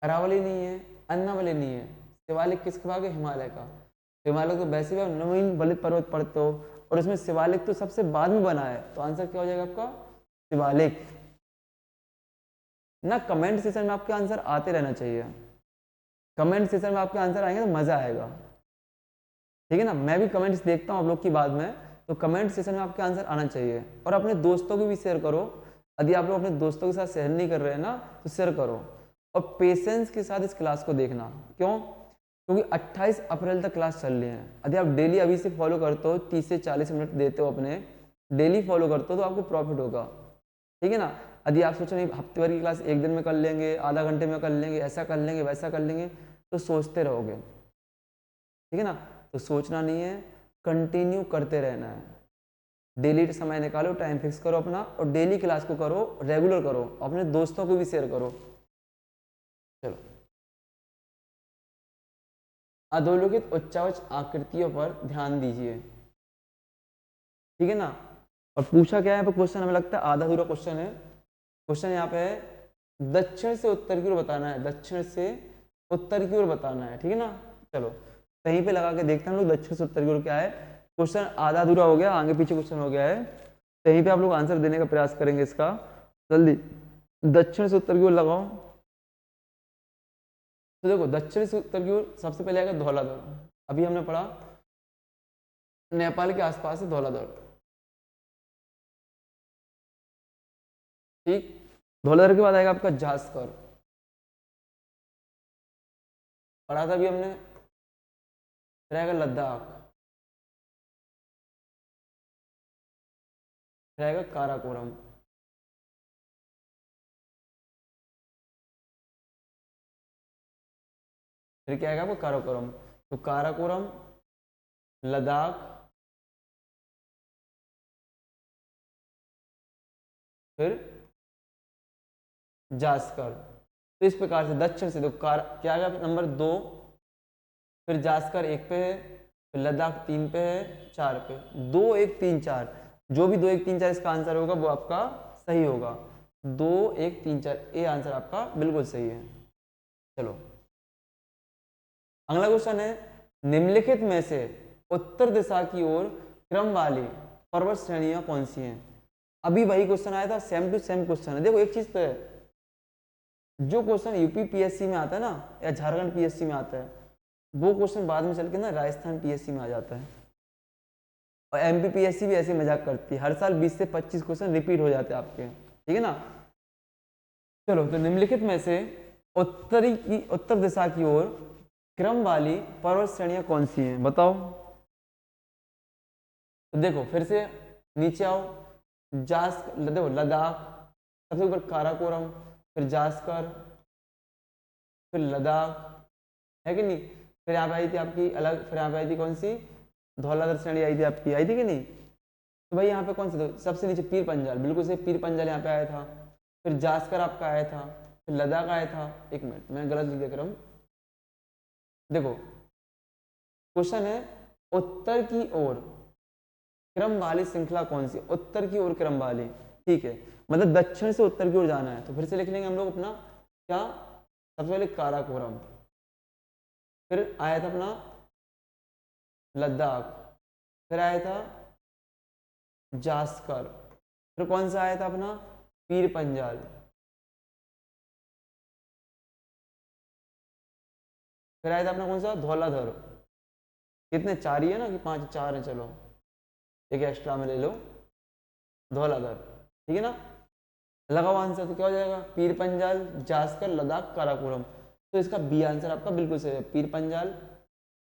अरावली नहीं है, अन्नावली नहीं है, शिवालिक किसका भाग है, हिमालय का। हिमालय तो वैसे भी आप नवीन वलित पर्वत पढ़ते हो और उसमें शिवालिक तो सबसे बाद में बना है, तो आंसर क्या हो जाएगा आपका, शिवालिक ना। कमेंट सेशन में आपके आंसर आते रहना चाहिए, कमेंट सेशन में आपके आंसर आएंगे तो मजा आएगा, ठीक है ना। मैं भी कमेंट्स देखता हूँ आप लोग की बाद में, तो कमेंट सेशन में आपके आंसर आना चाहिए। और अपने दोस्तों को भी शेयर करो, यदि आप लोग अपने दोस्तों के साथ शेयर नहीं कर रहे हैं ना तो शेयर करो, और पेशेंस के साथ इस क्लास को देखना। क्यों, क्योंकि 28 अप्रैल तक क्लास चल रही है। यदि आप डेली अभी से फॉलो करते हो, 30 से 40 मिनट देते हो अपने, डेली फॉलो करते हो तो आपको प्रॉफिट होगा, ठीक है ना। यदि आप सोचो नहीं हफ्ते भर की क्लास एक दिन में कर लेंगे, आधा घंटे में कर लेंगे, ऐसा कर लेंगे, वैसा कर लेंगे, तो सोचते रहोगे, ठीक है ना। तो सोचना नहीं है, कंटिन्यू करते रहना है। डेली समय निकालो, टाइम फिक्स करो अपना, और डेली क्लास को करो, रेगुलर करो, अपने दोस्तों को भी शेयर करो। चलो, अधोलिखित उच्चावच आकृतियों पर ध्यान दीजिए, ठीक है ना। और पूछा क्या है यहाँ पे क्वेश्चन, हमें लगता है आधा अधूरा क्वेश्चन है। क्वेश्चन यहाँ पे है दक्षिण से उत्तर की ओर बताना है, दक्षिण से उत्तर की ओर बताना है, ठीक है ना। चलो कहीं पे लगा के देखते हैं हम लोग, दक्षिण से उत्तर की ओर क्या है। क्वेश्चन आधा अधूरा हो गया, आगे पीछे क्वेश्चन हो गया है, कहीं पे आप लोग आंसर देने का प्रयास करेंगे इसका, जल्दी। दक्षिण से उत्तर की ओर लगाओ, तो देखो दक्षिण से उत्तर की ओर सबसे पहले आएगा धौलाधर, अभी हमने पढ़ा नेपाल के आसपास है धौलाधर, ठीक। धौलाधर के बाद आएगा आपका जास्कर, पढ़ा था अभी हमने, फिर आएगा लद्दाख, फिर आएगा काराकोरम, फिर क्या आएगा आपको, काराकोरम। तो काराकोरम, लद्दाख, फिर जास्कर। तो इस प्रकार से दक्षिण से देखो क्या गया नंबर 2, फिर जास्कर 1 पे है, फिर लद्दाख 3 पे है, 4 पे, 2 1 3 4, जो भी 2 1 3 4 इसका आंसर होगा वो आपका सही होगा। 2 1 3 4 ये आंसर आपका बिल्कुल सही है। चलो अगला क्वेश्चन है, निम्नलिखित में से उत्तर दिशा की ओर क्रम वाली पर्वत श्रेणियां कौन सी हैं? अभी वही क्वेश्चन आया था, सेम टू सेम क्वेश्चन है। देखो एक चीज तो है, जो क्वेश्चन यूपी पीएससी में आता है ना या झारखंड पीएससी में आता है, वो क्वेश्चन बाद में चल के ना राजस्थान पीएससी में आ जाता है। और एमपी पीएससी भी ऐसे मजाक करती है, हर साल 20 से 25 क्वेश्चन रिपीट हो जाते हैं आपके, ठीक है ना। चलो तो निम्नलिखित में से उत्तर दिशा की ओर क्रम वाली पर्वत श्रेणियां कौन सी हैं बताओ। तो देखो फिर से नीचे आओ, देखो लद्दाख, सबसे ऊपर काराकोरम, फिर जास्कर, फिर लद्दाख, है कि नहीं। फिर यहाँ पे आई थी आपकी अलग, फिर यहाँ पे आई थी कौन सी, धौलाधर श्रेणी आई थी आपकी, आई थी कि नहीं। तो भाई यहाँ पे कौन सी, तो सबसे नीचे पीर पंजाल, बिल्कुल से पीर पंजाल यहाँ पे आया था। फिर जास्कर आपका आया था, फिर लद्दाख आया था। एक मिनट मैंने गलत लिख दिया क्रम, देखो क्वेश्चन है उत्तर की ओर क्रम वाली श्रृंखला कौन सी, उत्तर की ओर क्रम वाली, ठीक है, मतलब दक्षिण से उत्तर की ओर जाना है। तो फिर से लिख लेंगे हम लोग अपना क्या, सबसे पहले काराकोरम, फिर आया था अपना लद्दाख, फिर आया था जास्कर, फिर कौन सा आया था अपना पीर पंजाल, फिर आया था अपना कौन सा धौलाधर। कितने, 4 ही है ना कि 5, 4 है, चलो एक एक्स्ट्रा में ले लो, धौलाधर, ठीक है ना। लगाओ आंसर, तो क्या हो जाएगा, पीर पंजाल, जास्कर, लद्दाख, काराकोरम। तो इसका बी आंसर आपका बिल्कुल सही है, पीर पंजाल,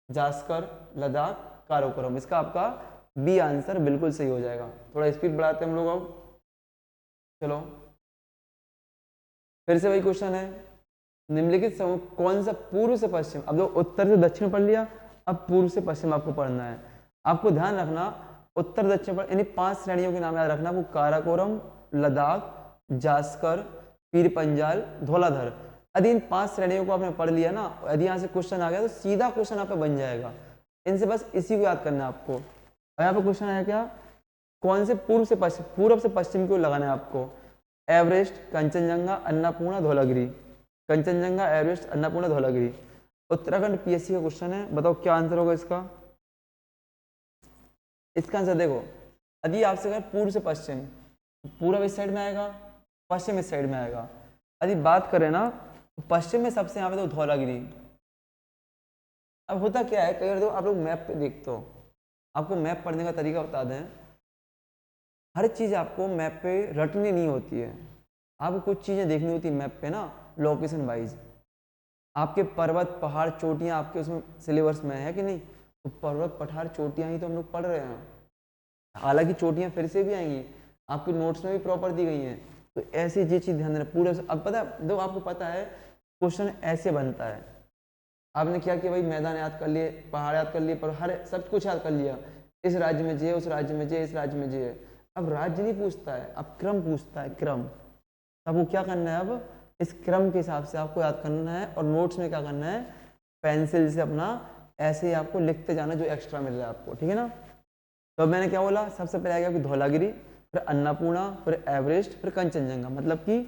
जास्कर, लद्दाख, काराकोरम, इसका आपका बी आंसर बिल्कुल सही हो जाएगा। थोड़ा स्पीड बढ़ाते हैं हम लोग अब, चलो फिर से वही क्वेश्चन है, निम्नलिखित समूह कौन सा पूर्व से पश्चिम, अब जो उत्तर से दक्षिण पढ़ लिया, अब पूर्व से पश्चिम आपको पढ़ना है। आपको ध्यान रखना उत्तर दक्षिण पर यानी 5 श्रेणियों के नाम याद रखना आपको, काराकोरम, लद्दाख, जास्कर, पीर पंजाल, धौलाधर। यदि इन 5 श्रेणियों को आपने पढ़ लिया ना, यदि यहाँ से क्वेश्चन आ गया तो सीधा क्वेश्चन आप पे बन जाएगा। इनसे बस इसी को याद करना है आपको। और यहाँ पे क्वेश्चन आया क्या, कौन से पूर्व से पश्चिम, पूर्व से पश्चिम को लगाना है आपको, Everest, Kanchenjunga, Annapurna, Dhaulagiri, Kanchenjunga, Everest, Annapurna, Dhaulagiri. Uttarakhand PSC का क्वेश्चन है, बताओ क्या आंसर होगा इसका। इसका आंसर देखो, यदि आपसे कहें पूर्व से पश्चिम, पूर्व इस साइड में आएगा, पश्चिम इस साइड में आएगा। यदि बात करें ना तो पश्चिम में सबसे यहाँ पे तो धौलागिरी। अब होता क्या है, कई बार देखो आप लोग मैप पे देखते हो, आपको मैप पढ़ने का तरीका बता दें, हर चीज़ आपको मैप पे रटनी नहीं होती है, आपको कुछ चीज़ें देखनी होती है मैप पे ना, लोकेशन वाइज। आपके पर्वत पहाड़ चोटियाँ आपके उसमें सिलेबस में है कि नहीं, तो पर्वत पठार चोटियाँ ही तो हम लोग पढ़ रहे हैं। हालांकि चोटियाँ फिर से भी आएंगी, आपके नोट्स में भी प्रॉपर दी गई हैं। तो ऐसी ये चीज़ ध्यान देना पूरे। अब पता है, देखो आपको पता है क्वेश्चन ऐसे बनता है, आपने क्या किया भाई, मैदान याद कर लिए, पहाड़ याद कर लिए, पर हर सब कुछ याद कर लिया, इस राज्य में जे, उस राज्य में जे, इस राज्य में जे। अब राज्य नहीं पूछता है, अब क्रम पूछता है, क्रम। आपको क्या करना है, अब इस क्रम के हिसाब से आपको याद करना है। और नोट्स में क्या करना है, पेंसिल से अपना ऐसे ही आपको लिखते जाना जो एक्स्ट्रा मिल रहा है आपको, ठीक है ना। तो अब मैंने क्या बोला, सबसे पहले आ गया धौलागिरी, फिर अन्नपूर्णा, फिर एवरेस्ट, फिर कंचनजंगा, मतलब कि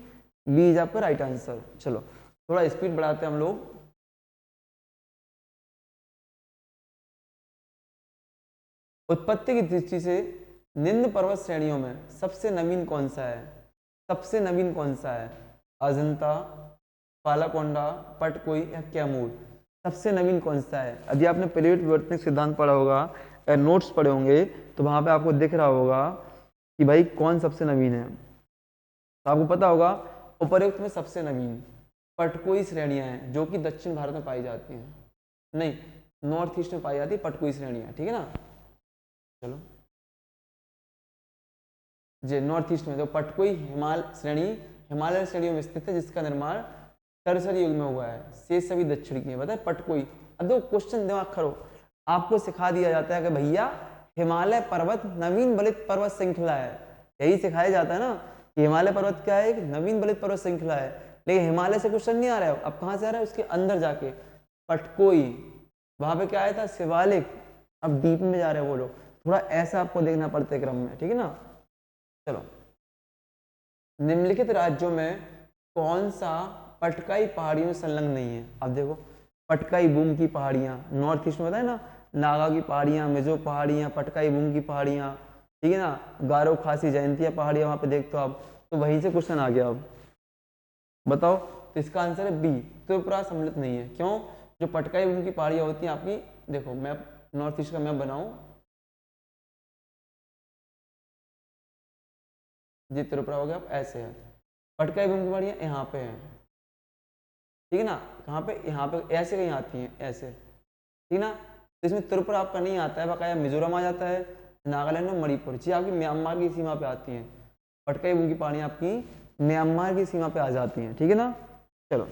बी इज आपका राइट आंसर। चलो थोड़ा स्पीड बढ़ाते हैं हम लोग। उत्पत्ति की दृष्टि से निम्न पर्वत श्रेणियों में सबसे नवीन कौन सा है, सबसे नवीन कौन सा है, अजंता, कालाकोंडा, पटकोई या कैमूर, सबसे नवीन कौन सा है। यदि आपने परिवर्तनिक सिद्धांत पढ़ा होगा, नोट्स पढ़े होंगे, तो वहां पे आपको दिख रहा होगा कि भाई कौन सबसे नवीन है। तो आपको पता होगा उपर्युक्त में सबसे नवीन पटकोई श्रेणियां हैं, जो कि दक्षिण भारत में पाई जाती हैं, नहीं नॉर्थ ईस्ट में पाई जाती है पटकोई श्रेणियां, ठीक है ना। चलो जी, नॉर्थ ईस्ट में तो पटकोई हिमालय श्रेणियों में स्थित है, जिसका निर्माण टर्सरी युग में हुआ है, शेष सभी दक्षिण की है। बताए पटकोई। अब दो क्वेश्चन दिमाग करो, आपको सिखा दिया जाता है कि भैया हिमालय पर्वत नवीन बलित पर्वत श्रृंखला है, यही सिखाया जाता है ना कि हिमालय पर्वत क्या है, एक नवीन बलित पर्वत श्रृंखला है, लेकिन हिमालय से क्वेश्चन नहीं आ रहा है। अब कहाँ से आ रहा है, उसके अंदर जाके पटकोई, वहां पे क्या आया था, शिवालिक, अब डीप में जा रहे हैं वो लोग, थोड़ा ऐसा आपको देखना पड़ता है क्रम में, ठीक है ना। चलो, निम्नलिखित राज्यों में कौन सा पटकाई पहाड़ियों में संलग्न नहीं है। अब देखो, पटकाई बूम की पहाड़ियां, नॉर्थ ईस्ट में बताए ना, नागा की पहाड़ियां, मिजो पहाड़ियां, पटकाई बूम की पहाड़ियां, ठीक है ना, गारो खासी जयंतिया पहाड़ियां, वहां पे देखते हो आप, तो वहीं से क्वेश्चन आ गया। अब बताओ, तो इसका आंसर है बी, त्रिपुरा सम्मिलित नहीं है। क्यों, जो पटकाई बूम की पहाड़ियां होती हैं आपकी, देखो मैप, नॉर्थ ईस्ट का मैप बनाऊं जी, त्रिपुरा हो गया, अब ऐसे है, पटकाई बूम की पहाड़ियां यहाँ पे है, ठीक है ना, कहाँ पे, यहाँ पे ऐसे कहीं आती हैं ऐसे, ठीक ना, तो इसमें त्रिपुरा आपका नहीं आता है, बकाया मिजोरम आ जाता है, नागालैंड और मणिपुर जी आपकी म्यांमार की सीमा पे आती हैं, पटकाई बूम की पहाड़ियां आपकी म्यांमार की सीमा पे आ जाती हैं, ठीक है ना। चलो,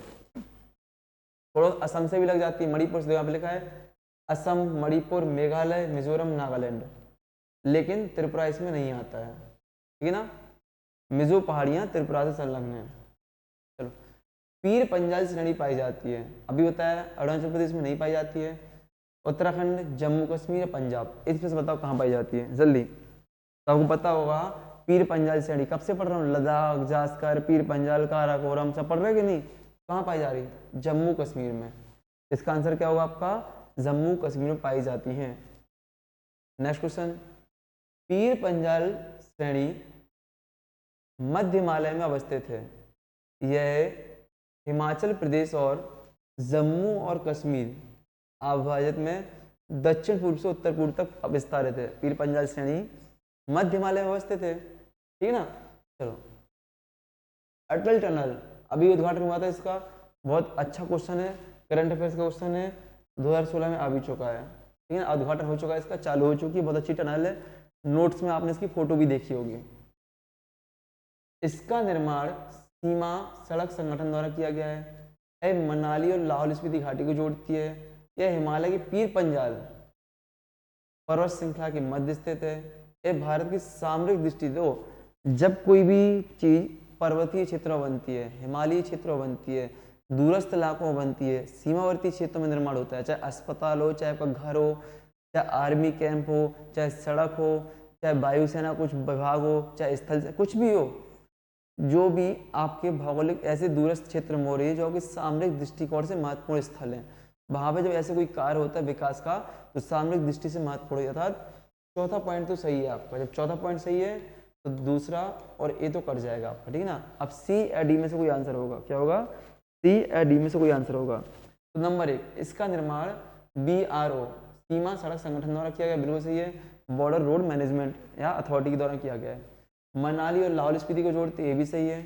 थोड़ा असम से भी लग जाती है, मणिपुर से यहाँ पे लिखा है असम, मणिपुर, मेघालय, मिजोरम, नागालैंड, लेकिन त्रिपुरा इसमें नहीं आता है, ठीक है ना, मिजो पहाड़ियां त्रिपुरा से संलग्न है। चलो, पीर पंजाल श्रेणी पाई जाती है, अभी बताया अरुणाचल प्रदेश में नहीं पाई जाती है, उत्तराखंड, जम्मू कश्मीर, पंजाब, इसमें से बताओ कहाँ पाई जाती है जल्दी। तो आपको पता होगा पीर पंजाल श्रेणी, कब से पढ़ रहा हूँ, लद्दाख, जास्कर, पीर पंजाल, काराकोरम, सब पढ़ रहे कि नहीं, कहाँ पाई जा रही, जम्मू कश्मीर में। इसका आंसर क्या होगा आपका, जम्मू कश्मीर में पाई जाती हैं। नेक्स्ट क्वेश्चन, पीर पंजाल श्रेणी मध्य हिमालय में अवस्थित है, यह हिमाचल प्रदेश और जम्मू और कश्मीर अविभाजित में दक्षिण पूर्व से उत्तर पूर्व तक विस्तारित है। पीर पंजाल श्रेणी मध्य हिमालय में अवस्थित है, ठीक है ना। चलो, अटल टनल अभी उद्घाटन हुआ था इसका, बहुत अच्छा क्वेश्चन है, करंट अफेयर्स का क्वेश्चन है, 2016 में आ भी चुका है, ठीक है ना, उद्घाटन हो चुका है इसका, चालू हो चुकी है, बहुत अच्छी टनल है, नोट्स में आपने इसकी फोटो भी देखी होगी। इसका निर्माण सीमा सड़क संगठन द्वारा किया गया है, यह मनाली और लाहौल स्पीति घाटी को जोड़ती है, यह हिमालय की पीर पंजाल पर्वत श्रृंखला के मध्य स्थित है, यह भारत की सामरिक दृष्टि, दो जब कोई भी चीज पर्वतीय क्षेत्रों बनती है, हिमालयी क्षेत्रों बनती है, दूरस्थ इलाकों में बनती है, सीमावर्ती क्षेत्रों में निर्माण होता है, चाहे अस्पताल हो, चाहे आपका घर हो, चाहे आर्मी कैंप हो, चाहे सड़क हो, चाहे वायुसेना कुछ विभाग हो, चाहे स्थल से कुछ भी हो, जो भी आपके भौगोलिक ऐसे दूरस्थ क्षेत्र में हो रही है जो कि सामरिक दृष्टिकोण से महत्वपूर्ण स्थल है, वहां पे जब ऐसे कोई कार्य होता है विकास का, तो सामरिक दृष्टि से महत्वपूर्ण, अर्थात चौथा पॉइंट तो सही है आपका, जब चौथा पॉइंट सही है तो दूसरा और ए तो कट जाएगा आपका, ठीक है ना। अब सी या डी में से कोई आंसर होगा, क्या होगा, सी या डी में से कोई आंसर होगा। तो नंबर 1, इसका निर्माण BRO सीमा सड़क संगठन द्वारा किया गया, बिल्कुल सही है, बॉर्डर रोड मैनेजमेंट या अथॉरिटी के द्वारा किया गया है। मनाली और लाहौल स्पीति को जोड़ते, ये भी सही है,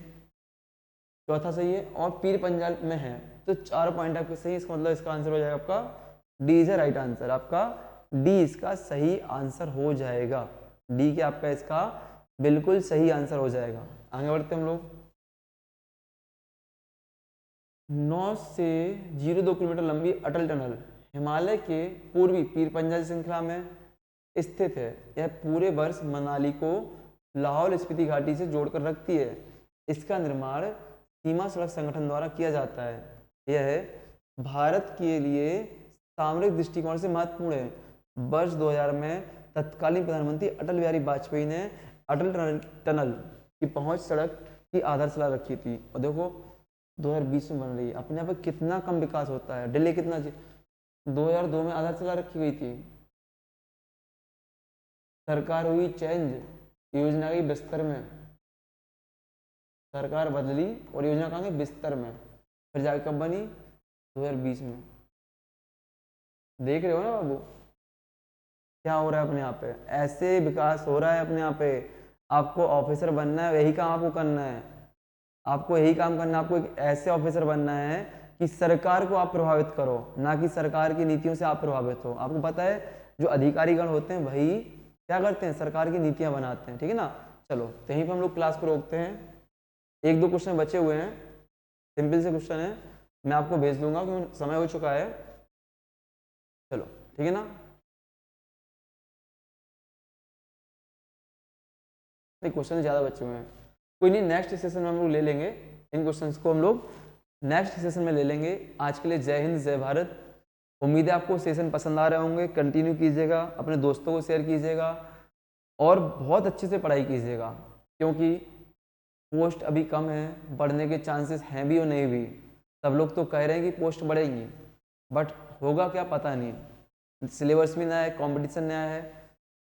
चौथा सही है, और पीर पंजाल में है, तो 4 पॉइंट आपके सही, इसका मतलब इसका आंसर हो जाएगा आपका D is a right answer, आपका डी इसका सही आंसर हो जाएगा, डी के आपका इसका बिल्कुल सही आंसर हो जाएगा। आगे बढ़ते हम लोग, 9 से 0.2 किलोमीटर लंबी अटल टनल हिमालय के पूर्वी पीर पंजाल श्रृंखला में स्थित है, यह पूरे वर्ष मनाली को लाहौल स्पीति घाटी से जोड़कर रखती है, इसका निर्माण सीमा सड़क संगठन द्वारा किया जाता है, यह भारत के लिए सामरिक दृष्टिकोण से महत्वपूर्ण है। वर्ष 2000 में तत्कालीन प्रधानमंत्री अटल बिहारी वाजपेयी ने अटल टनल की पहुंच सड़क की आधारशिला रखी थी, और देखो 2020 में बन रही है, अपने यहाँ पे कितना कम विकास होता है, डिले कितना, 2002 में आधारशिला रखी गई थी, सरकार हुई चेंज, योजना गई बिस्तर में, सरकार बदली और योजना कहाँ गई बिस्तर में, फिर जाके कब बनी, 2020 में। देख रहे हो ना बाबू क्या हो रहा है अपने यहाँ पे, ऐसे विकास हो रहा है अपने यहाँ पे। आपको ऑफिसर बनना है, यही काम आपको करना है, आपको यही काम करना है, आपको एक ऐसे ऑफिसर बनना है कि सरकार को आप प्रभावित करो, ना कि सरकार की नीतियों से आप प्रभावित हो। आपको पता है जो अधिकारीगण होते हैं वही क्या करते हैं, सरकार की नीतियां बनाते हैं, ठीक है ना। चलो, तो यहीं पर हम लोग क्लास को रोकते हैं, 1-2 क्वेश्चन बचे हुए हैं, सिंपल से क्वेश्चन है, मैं आपको भेज दूंगा क्योंकि समय हो चुका है। चलो, ठीक है ना, क्वेश्चन ज़्यादा बचे हुए हैं। कोई नहीं, नेक्स्ट सेशन में हम लोग ले लेंगे इन क्वेश्चंस को, हम लोग नेक्स्ट सेशन में ले लेंगे। आज के लिए जय हिंद जय भारत। उम्मीद है आपको सेशन पसंद आ रहे होंगे। कंटिन्यू कीजिएगा, अपने दोस्तों को शेयर कीजिएगा और बहुत अच्छे से पढ़ाई कीजिएगा, क्योंकि पोस्ट अभी कम है, बढ़ने के चांसेस हैं भी और नहीं भी। सब लोग तो कह रहे हैं कि पोस्ट बढ़ेंगी, बट होगा क्या पता नहीं। सिलेबस भी नया है, कंपटीशन नया है,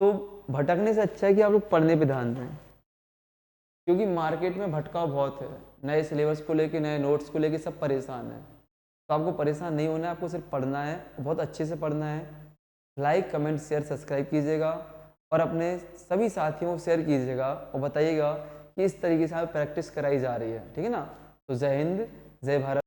तो भटकने से अच्छा है कि आप लोग पढ़ने पे ध्यान दें, क्योंकि मार्केट में भटकाव बहुत है। नए सिलेबस को लेके, नए नोट्स को लेके सब परेशान है। तो आपको परेशान नहीं होना है, आपको सिर्फ पढ़ना है, बहुत अच्छे से पढ़ना है। लाइक कमेंट शेयर सब्सक्राइब कीजिएगा और अपने सभी साथियों को शेयर कीजिएगा और बताइएगा कि इस तरीके से आप प्रैक्टिस कराई जा रही है, ठीक है ना। तो जय हिंद जय भारत।